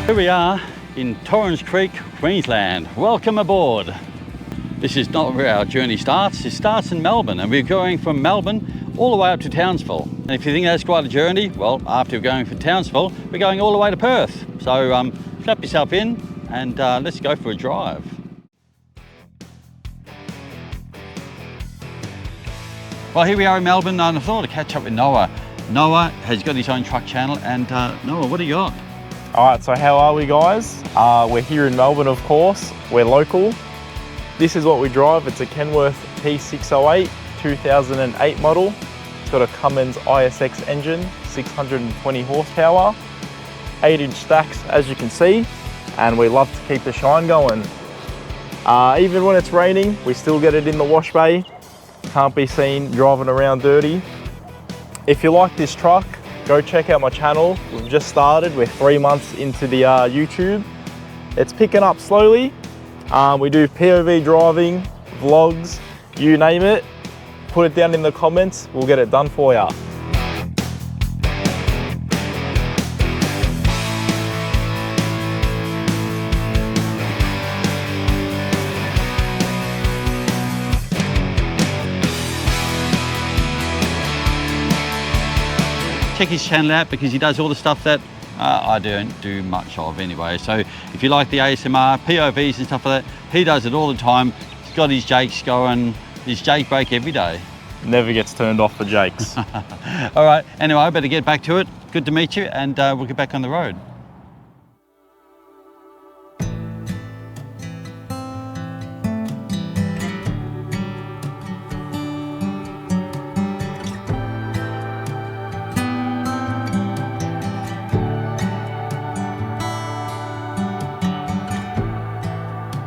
Here we are in Torrens Creek, Queensland. Welcome aboard. This is not where our journey starts. It starts in Melbourne, and we're going from Melbourne all the way up to Townsville. And if you think that's quite a journey, well, after going from Townsville, we're going all the way to Perth. So strap yourself in and let's go for a drive. Well, here we are in Melbourne, and I thought I'd catch up with Noah. Noah has got his own truck channel, and Noah, what do you got? All right, so how are we, guys? We're here in Melbourne, of course. We're local. This is what we drive. It's a Kenworth T608 2008 model. It's got a Cummins ISX engine, 620 horsepower, 8-inch stacks, as you can see, and we love to keep the shine going. Even when it's raining, we still get it in the wash bay. Can't be seen driving around dirty. If you like this truck, go check out my channel. We've just started. We're 3 months into the YouTube. It's picking up slowly. We do POV driving, vlogs, you name it. Put it down in the comments. We'll get it done for you. Check his channel out because he does all the stuff that I don't do much of anyway. So if you like the ASMR, POVs and stuff like that, he does it all the time. He's got his Jakes going, his Jake break every day. Never gets turned off for Jakes. All right, anyway, I better get back to it. Good to meet you, and we'll get back on the road.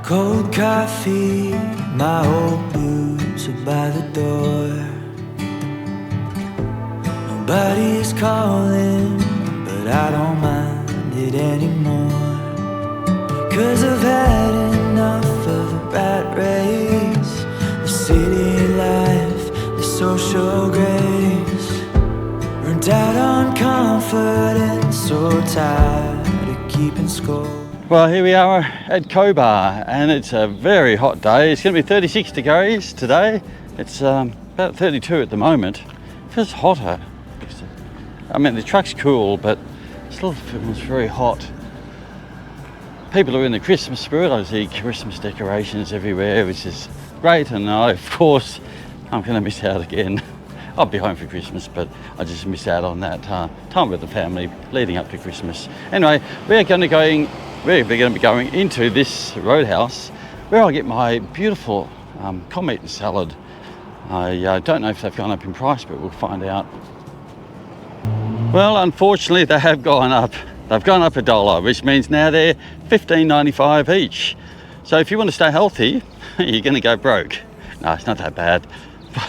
Cold coffee, my old blues are by the door. Nobody's calling, but I don't mind it anymore. 'Cause I've had enough of the rat race, the city life, the social grace. Burnt out on comfort and so tired of keeping score. Well, here we are at Cobar, and it's a very hot day. It's going to be 36 degrees today. It's about 32 at the moment. It feels hotter. I mean, the truck's cool, but it still feels very hot. People are in the Christmas spirit. I see Christmas decorations everywhere, which is great, and of course, I'm going to miss out again. I'll be home for Christmas, but I just miss out on that time with the family leading up to Christmas. Anyway, we're going to be going into this roadhouse where I get my beautiful cob meat and salad. I don't know if they've gone up in price, but we'll find out. Well, unfortunately, they have gone up. They've gone up $1, which means now they're $15.95 each. So if you want to stay healthy, you're going to go broke. No, it's not that bad.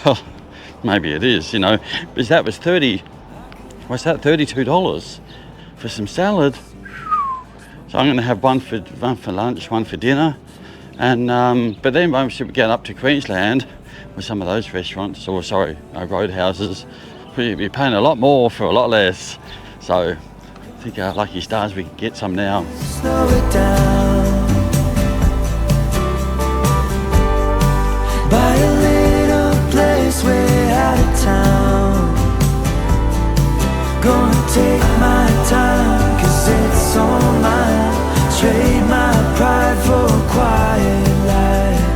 Well, maybe it is, you know, because that was $32 for some salad. So I'm going to have one for lunch, one for dinner, and but then once we get up to Queensland with some of those restaurants, or roadhouses, we're paying a lot more for a lot less. So I think lucky stars we can get some now. Slow it down. By a little place way out of town. Gonna take my time, 'cause it's all mine. Trade my pride for a quiet life.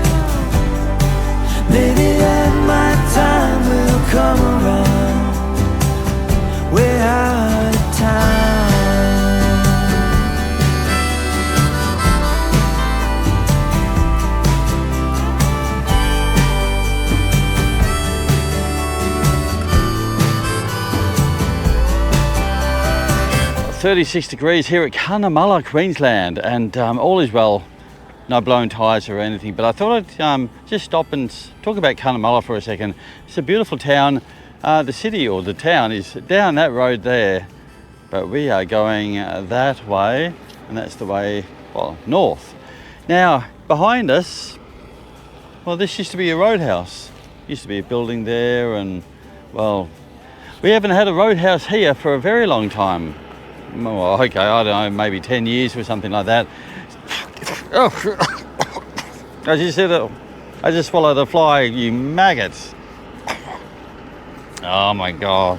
Maybe then my time will come around. We're out of time. 36 degrees here at Canala, Queensland, and all is well. No blown tyres or anything, but I thought I'd just stop and talk about Canala for a second. It's a beautiful town. The city, or the town, is down that road there, but we are going that way, and that's the way, well, north. Now, behind us, well, this used to be a roadhouse. Used to be a building there, and, well, we haven't had a roadhouse here for a very long time. well, okay, I don't know, maybe 10 years or something like that. I just said it. I just swallowed a fly, you maggots. Oh my God.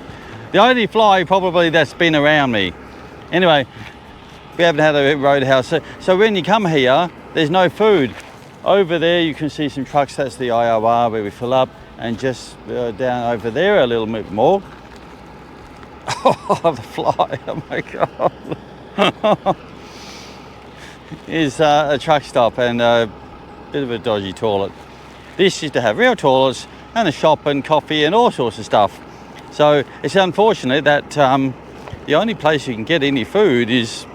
The only fly probably that's been around me. Anyway, we haven't had a roadhouse. So when you come here, there's no food. Over there you can see some trucks, that's the IOR where we fill up, and just down over there a little bit more. Oh, the fly, oh my God. Is a truck stop and a bit of a dodgy toilet. This is to have real toilets and a shop and coffee and all sorts of stuff. So it's unfortunate that the only place you can get any food is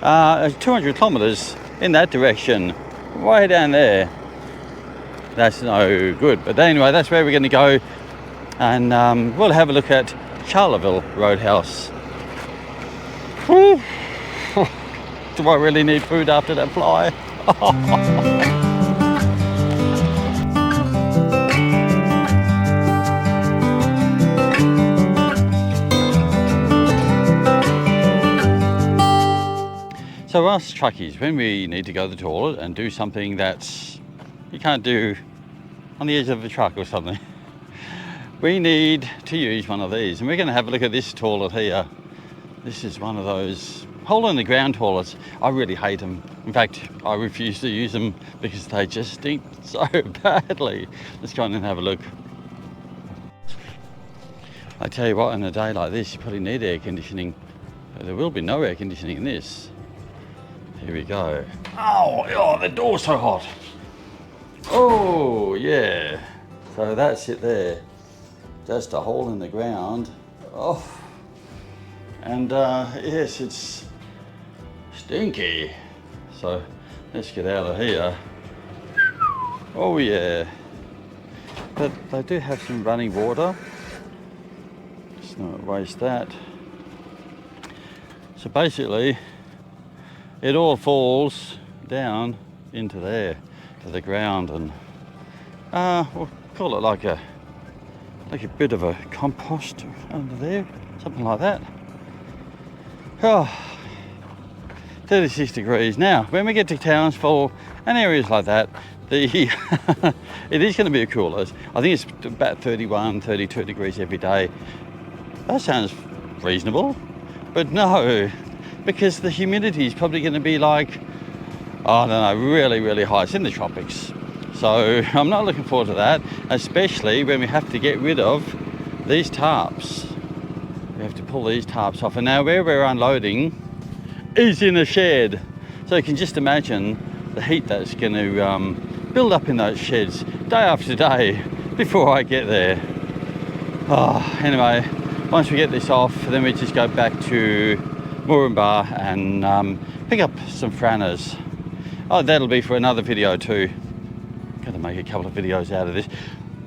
200 kilometres in that direction, way down there. That's no good. But anyway, that's where we're going to go, and we'll have a look at Charleville Roadhouse. Whew. Do I really need food after that fly? So us truckies, when we need to go to the toilet and do something that you can't do on the edge of the truck or something, we need to use one of these. And we're going to have a look at this toilet here. This is one of those hole in the ground toilets. I really hate them. In fact, I refuse to use them because they just stink so badly. Let's go in and have a look. I tell you what, on a day like this, you probably need air conditioning. But there will be no air conditioning in this. Here we go. Oh, the door's so hot. Oh, yeah. So that's it there. Just a hole in the ground. Oh. And yes, it's stinky. So let's get out of here. Oh, yeah. But they do have some running water. Let's not waste that. So basically, it all falls down into there, to the ground, and we'll call it like a bit of a compost under there, something like that. Oh, 36 degrees. Now, when we get to Townsville and areas like that, it is going to be a cooler. I think it's about 31, 32 degrees every day. That sounds reasonable, but no, because the humidity is probably going to be like, I don't know, really, really high. It's in the tropics. So I'm not looking forward to that, especially when we have to get rid of these tarps. We have to pull these tarps off. And now where we're unloading is in a shed. So you can just imagine the heat that's going to build up in those sheds day after day before I get there. Oh, anyway, once we get this off, then we just go back to Bar and pick up some franners. Oh, that'll be for another video too. Got to make a couple of videos out of this.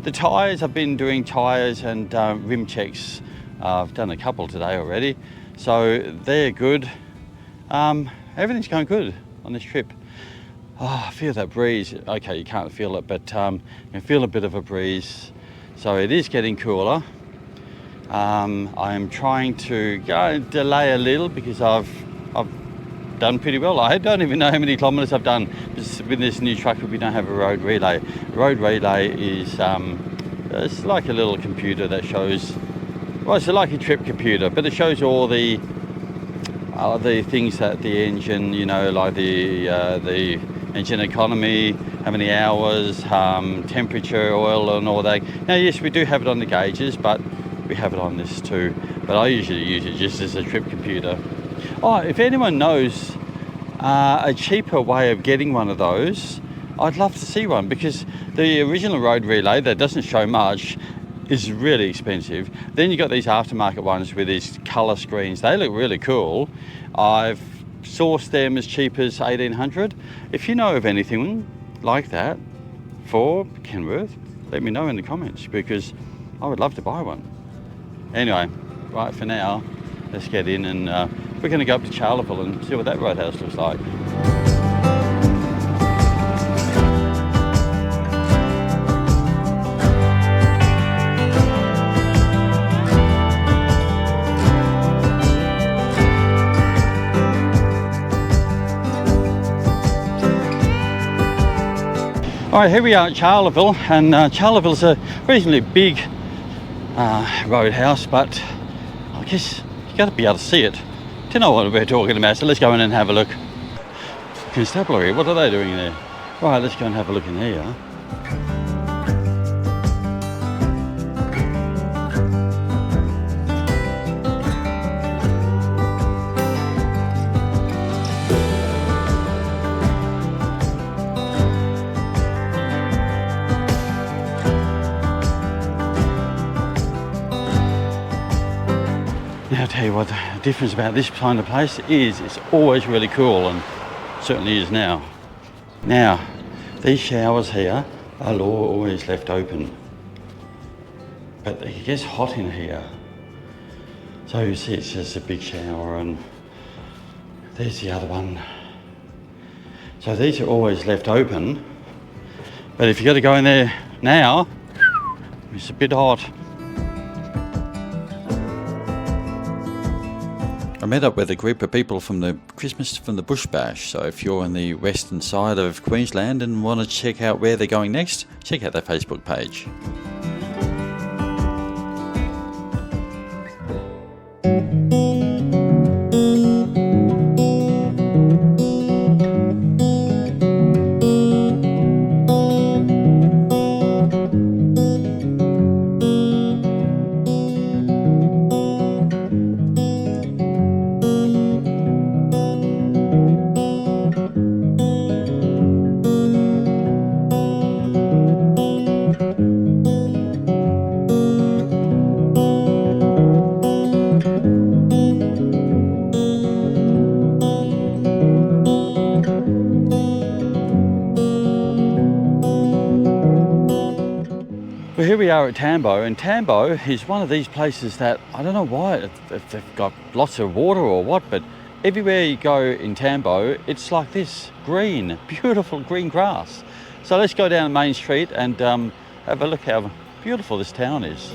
The tyres, I've been doing tyres and rim checks. I've done a couple today already, so they're good. Everything's going good on this trip. Oh, I feel that breeze. Okay, you can't feel it, but you can feel a bit of a breeze. So it is getting cooler. I'm trying to delay a little because I've done pretty well. I don't even know how many kilometres I've done with this new truck. We don't have a road relay. A road relay is it's like a little computer that shows, well, it's like a trip computer, but it shows all the things that the engine, you know, like the engine economy, how many hours, temperature, oil and all that. Now yes, we do have it on the gauges, but we have it on this too, but I usually use it just as a trip computer. Oh, if anyone knows a cheaper way of getting one of those, I'd love to see one, because the original road relay that doesn't show much is really expensive. Then you got these aftermarket ones with these colour screens. They look really cool. I've sourced them as cheap as 1800. If you know of anything like that for Kenworth, let me know in the comments, because I would love to buy one. Anyway, right, for now, let's get in, and we're going to go up to Charleville and see what that roadhouse looks like. Alright, here we are at Charleville, and Charleville's a reasonably big roadhouse, but I guess you got to be able to see it. Do you know what we're talking about? So let's go in and have a look. Constabulary, what are they doing there? Right, let's go and have a look in here. Now I'll tell you what the difference about this kind of place is, it's always really cool, and certainly is now. Now, these showers here are always left open, but it gets hot in here. So you see it's just a big shower, and there's the other one. So these are always left open, but if you got to go in there now, it's a bit hot. I met up with a group of people from the Bush Bash, so if you're on the western side of Queensland and want to check out where they're going next, check out their Facebook page. Well, here we are at Tambo, and Tambo is one of these places that, I don't know why, if they've got lots of water or what, but everywhere you go in Tambo, it's like this, green, beautiful green grass. So let's go down Main Street and have a look how beautiful this town is.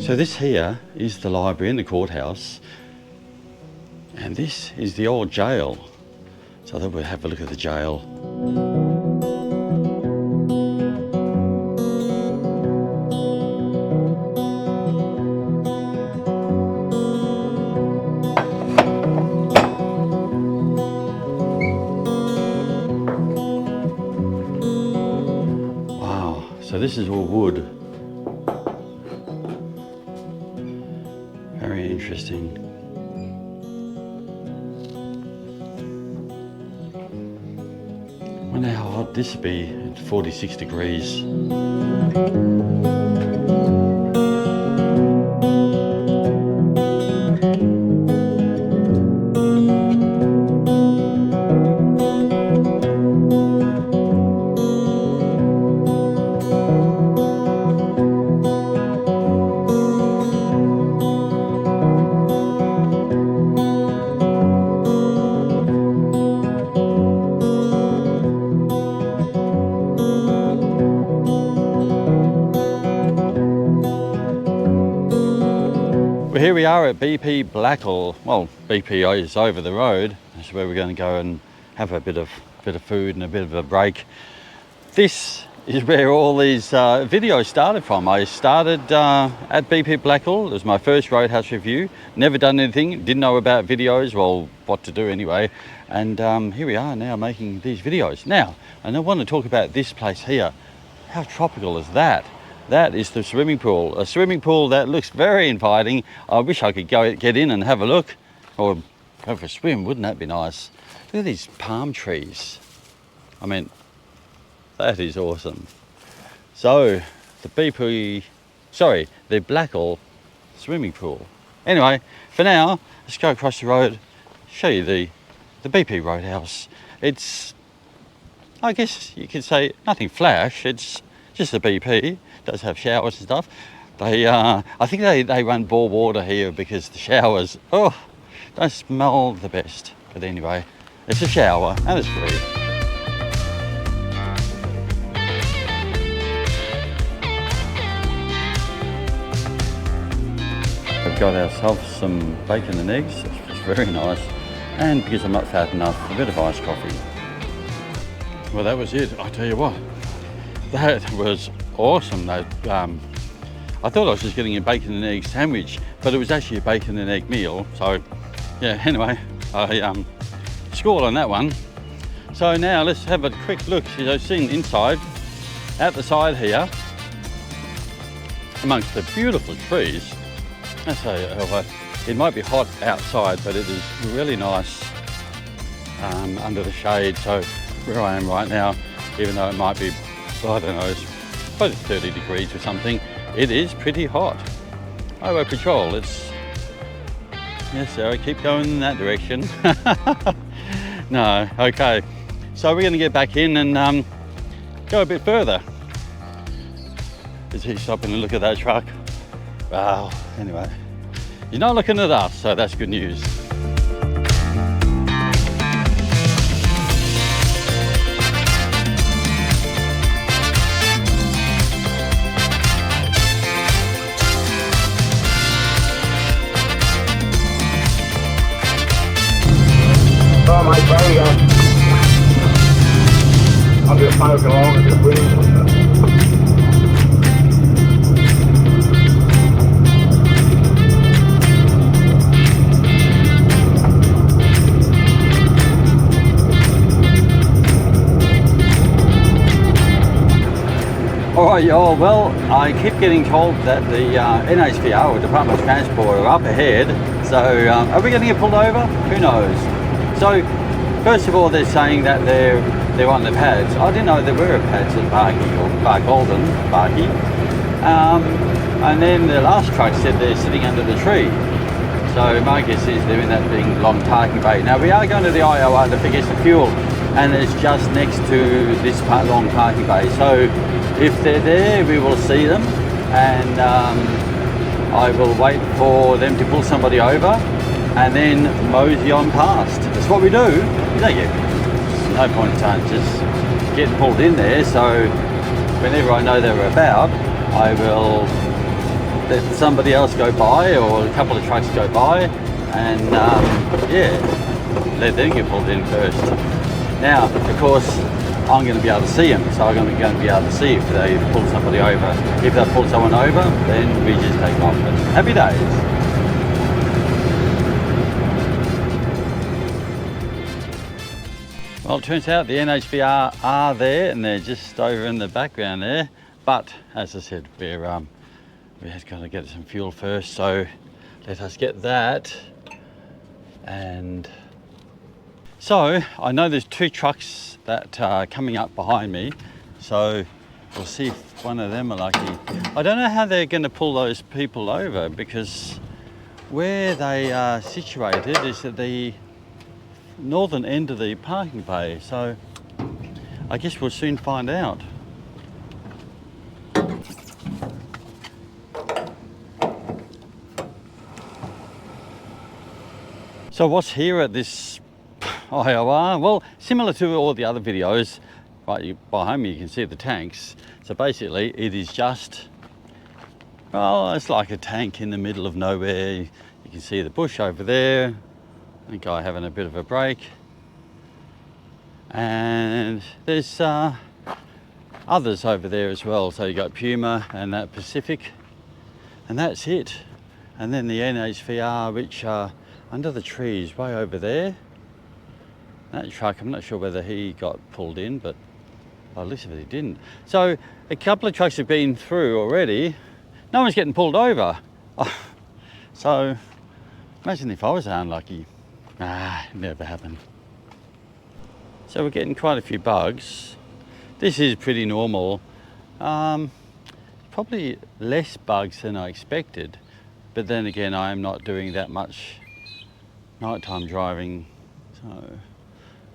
So this here is the library and the courthouse, and this is the old jail. So then we'll have a look at the jail. Wow, so this is all wood. Very interesting. Wonder how hot this would be at 46 degrees. Well, here we are at BP Blackall. Well, BP is over the road. That's where we're going to go and have a bit of food and a bit of a break. This is where all these videos started from. I started at BP Blackall. It was my first roadhouse review. Never done anything, didn't know about videos, well, what to do anyway. And here we are now making these videos. Now, and I want to talk about this place here. How tropical is that? That is the swimming pool. A swimming pool that looks very inviting. I wish I could get in and have a look, or go for a swim. Wouldn't that be nice? Look at these palm trees. I mean, that is awesome. So the Blackall swimming pool. Anyway, for now, let's go across the road, show you the BP Roadhouse. It's, I guess you could say, nothing flash. It's just the BP. Does have showers and stuff. They, I think they run bore water here because the showers, oh, don't smell the best. But anyway, it's a shower and it's free. We've got ourselves some bacon and eggs. It's very nice. And because I'm not fat enough, a bit of iced coffee. Well, that was it. I tell you what, that was awesome. That, I thought I was just getting a bacon and egg sandwich, but it was actually a bacon and egg meal. So, yeah. Anyway, I scored on that one. So now let's have a quick look. You've seen inside, out the side here, amongst the beautiful trees. I say, it might be hot outside, but it is really nice under the shade. So where I am right now, even though it might be, I don't know, it's probably 30 degrees or something, it is pretty hot. Highway patrol, it's, yes sir, I keep going in that direction. No, okay. So we're going to get back in and go a bit further. Is he stopping to look at that truck? Wow, anyway, you're not looking at us, so that's good news. Oh mate, there you go. I'm just poking along and just waiting. Alright y'all, well, I keep getting told that the NHVR, or Department of Transport, are up ahead. So are we going to get pulled over? Who knows? So first of all, they're saying that they're on the pads. I didn't know there were pads at Barkey or Barkey. And then the last truck said they're sitting under the tree. So my guess is they're in that big long parking bay. Now we are going to the IOR to get some fuel, and it's just next to this long parking bay. So if they're there, we will see them, and I will wait for them to pull somebody over and then mosey on past. That's what we do. You don't get, no point in time just getting pulled in there. So whenever I know they're about, I will let somebody else go by, or a couple of trucks go by, and yeah, let them get pulled in first. Now, of course, I'm going to be able to see them, so I'm going to be able to see if they pull somebody over. If they pull someone over, then we just take off. But happy days. Well, it turns out the NHVR are there, and they're just over in the background there. But as I said, we're going to get some fuel first, so let us get that. And so I know there's two trucks that are coming up behind me, so we'll see if one of them are lucky. I don't know how they're going to pull those people over, because where they are situated is at the northern end of the parking bay, so I guess we'll soon find out. So what's here at this IOR? Well, similar to all the other videos, right behind me you can see the tanks. So basically it is just, well, it's like a tank in the middle of nowhere. You can see the bush over there, the guy having a bit of a break, and there's others over there as well. So you got Puma and that Pacific, and that's it. And then the NHVR, which are under the trees way over there. That truck, I'm not sure whether he got pulled in, but by the looks of it, he didn't. So a couple of trucks have been through already. No one's getting pulled over. Oh, so imagine if I was unlucky. It never happened. So we're getting quite a few bugs. This is pretty normal. Probably less bugs than I expected, but then again, I am not doing that much nighttime driving. So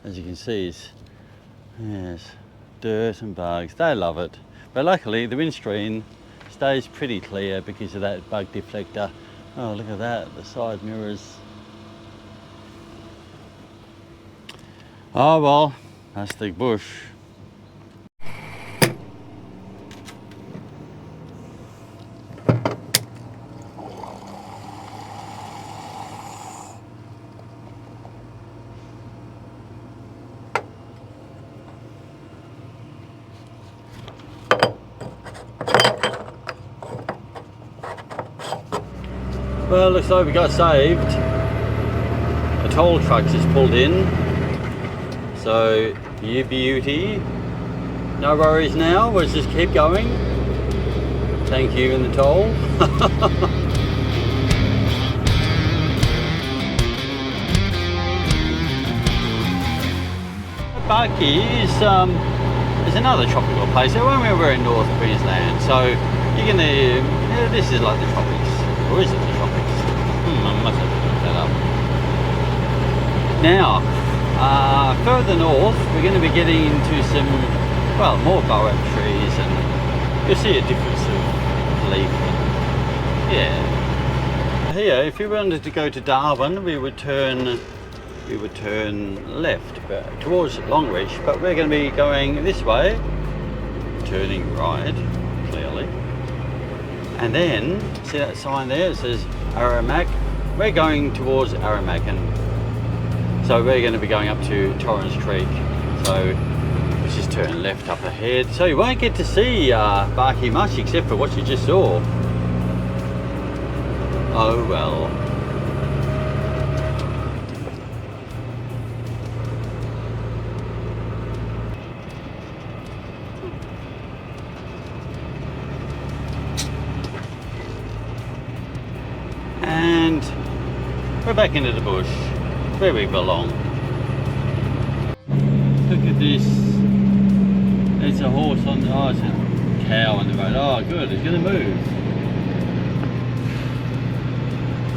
as you can see, yes, dirt and bugs, they love it. But luckily the windscreen stays pretty clear because of that bug deflector. Oh, look at that, the side mirrors. Oh well, that's the bush. Well, looks like we got saved. A toll truck just pulled in. So, you beauty. No worries now, we'll just keep going. Thank you in the toll. Barkey is another tropical place. So when we were in North Queensland, so you're gonna, yeah, this is like the tropics. Or is it the tropics? I must have to look that up. Now, further north, we're going to be getting into some, well, more boa trees, and you'll see a difference of leaf. Yeah. Here, if you wanted to go to Darwin, we would turn left, but towards Longreach. But we're going to be going this way, turning right, clearly. And then, see that sign there? It says Aramac. We're going towards Aramac, and so we're going to be going up to Torrens Creek. So let's just turn left up ahead. So you won't get to see Barkey much except for what you just saw. Oh well. And we're back into the bush where we belong. Look at this. It's a horse on, oh, it's a cow on the road. Oh good, it's going to move.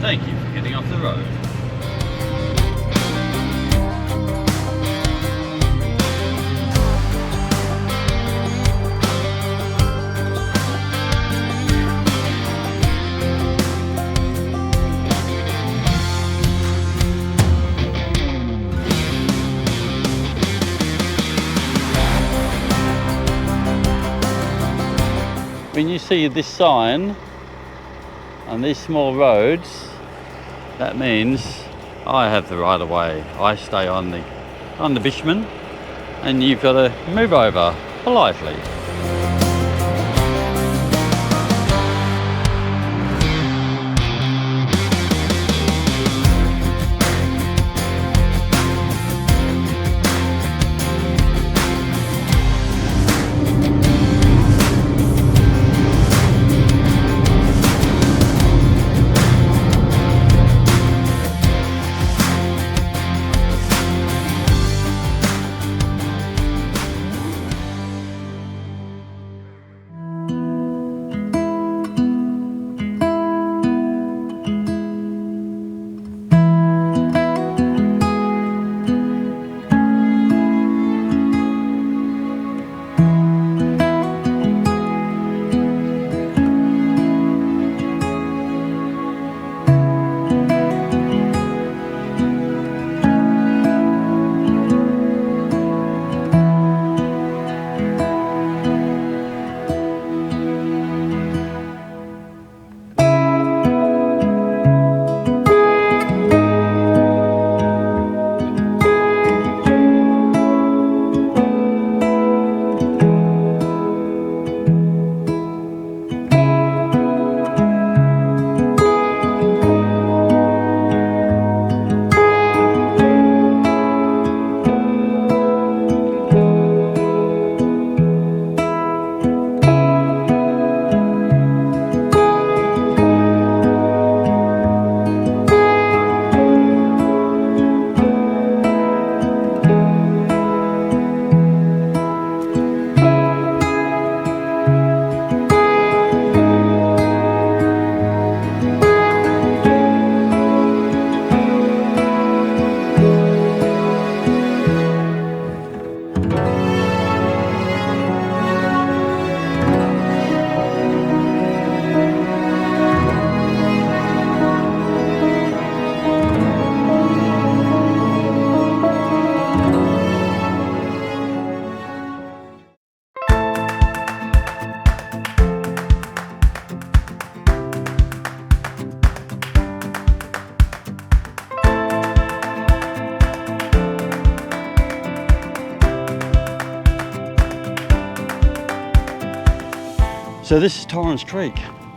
Thank you for getting off the road. When you see this sign on these small roads, that means I have the right of way. I stay on the bitumen, and you've got to move over politely. So this is Torrens Creek.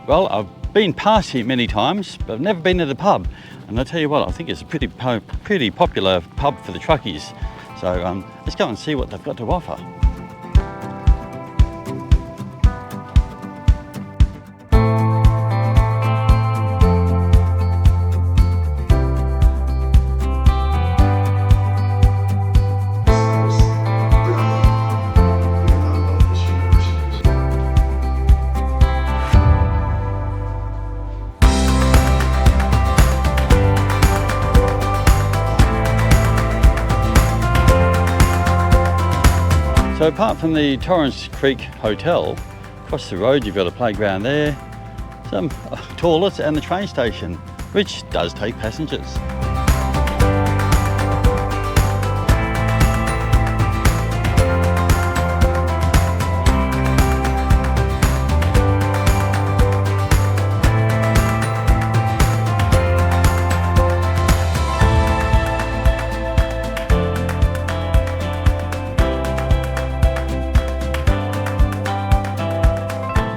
Well, I've been past here many times, but I've never been to the pub. And I tell you what, I think it's a pretty popular pub for the truckies. So let's go and see what they've got to offer. So apart from the Torrens Creek Hotel, across the road you've got a playground there, some toilets and the train station, which does take passengers.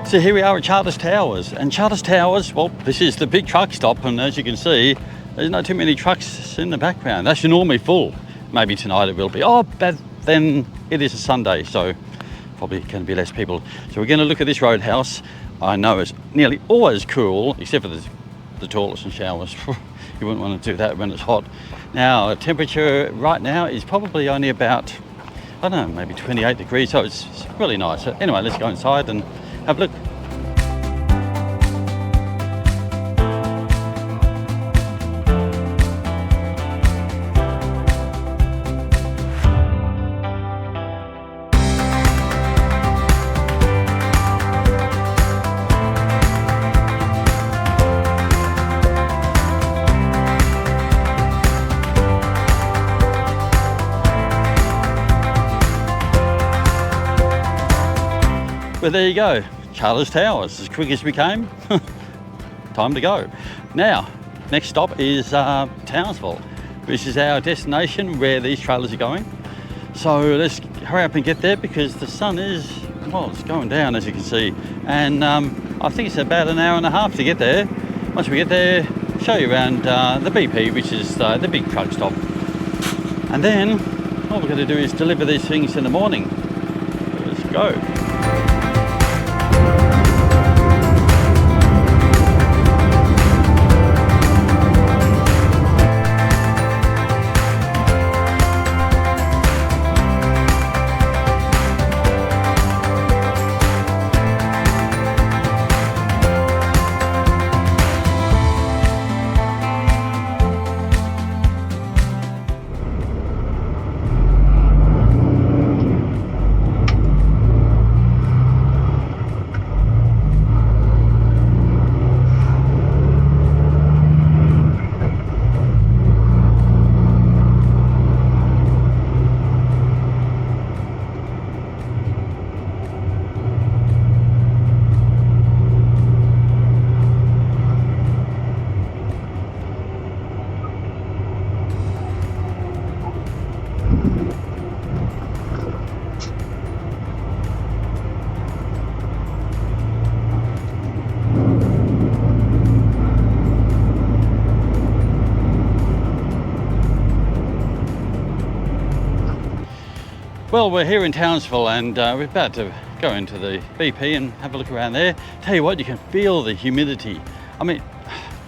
So here we are at Charters Towers, and Charters Towers, well, this is the big truck stop, and as you can see, there's not too many trucks in the background. That's normally full. Maybe tonight it will be. Oh, but then it is a Sunday, so probably going to be less people. So we're going to look at this roadhouse. I know it's nearly always cool, except for the toilets and showers. You wouldn't want to do that when it's hot. Now, the temperature right now is probably only about, I don't know, maybe 28 degrees, so it's really nice. So anyway, let's go inside and have a look. But there you go, Charters Towers, as quick as we came. Time to go. Now, next stop is Townsville, which is our destination where these trailers are going. So let's hurry up and get there because the sun is, well, it's going down as you can see. And I think it's about an hour and a half to get there. Once we get there, show you around the BP, which is the big truck stop. And then, what we're going to do is deliver these things in the morning. Let's go. Well, we're here in Townsville and we're about to go into the BP and have a look around there. Tell you what, you can feel the humidity. I mean,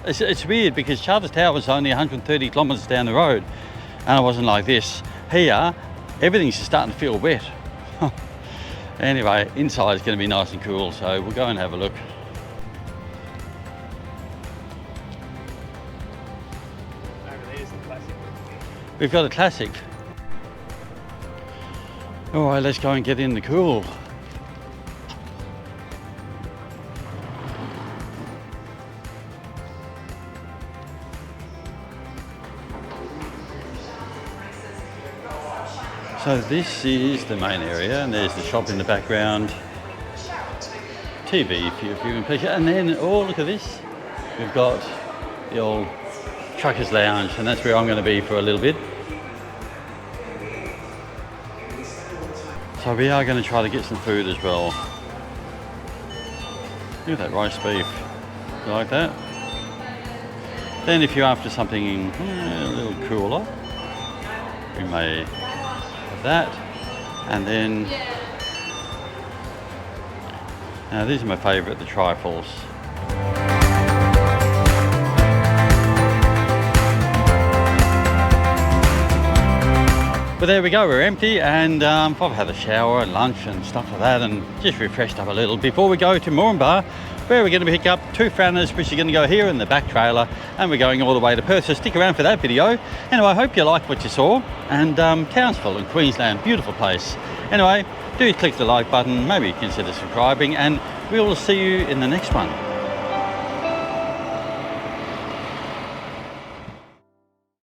it's weird because Charters Tower is only 130 kilometres down the road and it wasn't like this. Here, everything's starting to feel wet. Anyway, inside is going to be nice and cool, so we'll go and have a look. Over there's the classic. We've got a classic. All right, let's go and get in the cool. So this is the main area, and there's the shop in the background. TV if you're in pleasure. And then, oh, look at this. We've got the old Truckers Lounge, and that's where I'm going to be for a little bit. So we are going to try to get some food as well. Look at that roast beef. You like that? Then if you're after something a little cooler, we may have that. And then, now these are my favourite, the trifles. But there we go, we're empty, and I've had a shower and lunch and stuff like that, and just refreshed up a little before we go to Moranbah, where we're going to pick up 2 franners, which are going to go here in the back trailer, and we're going all the way to Perth. So stick around for that video. Anyway, I hope you liked what you saw, and Townsville in Queensland, beautiful place. Anyway, do click the like button, maybe consider subscribing, and we will see you in the next one.